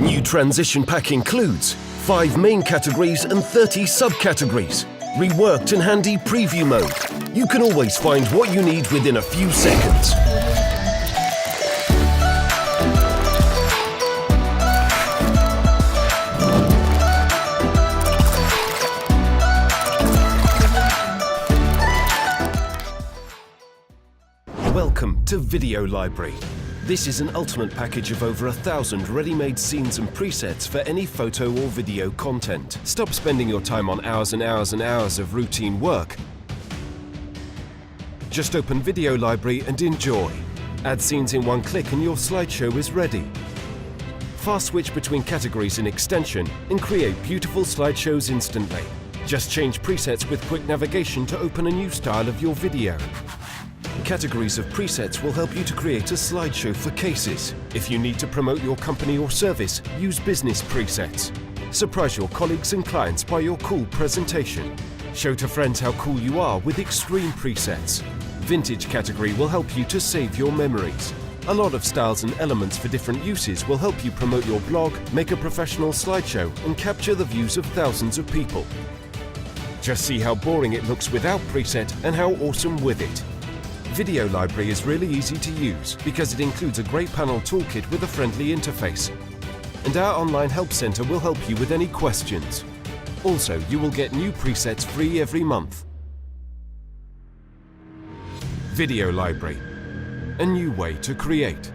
new transition pack includes 5 main categories and 30 subcategories. Reworked and handy preview mode. You can always find what you need within a few seconds. Welcome to Video Library. This is an ultimate package of over 1,000 ready-made scenes and presets for any photo or video content. Stop spending your time on hours and hours and hours of routine work. Just open Video Library and enjoy. Add scenes in one click and your slideshow is ready. Fast switch between categories in extension and create beautiful slideshows instantly. Just change presets with quick navigation to open a new style of your video. Categories of presets will help you to create a slideshow for cases. If you need to promote your company or service, use business presets. Surprise your colleagues and clients by your cool presentation. Show to friends how cool you are with extreme presets. Vintage category will help you to save your memories. A lot of styles and elements for different uses will help you promote your blog, make a professional slideshow, and capture the views of thousands of people. Just see how boring it looks without preset and how awesome with it. Video Library is really easy to use because it includes a great panel toolkit with a friendly interface. And our online help center will help you with any questions. Also, you will get new presets free every month. Video Library, a new way to create.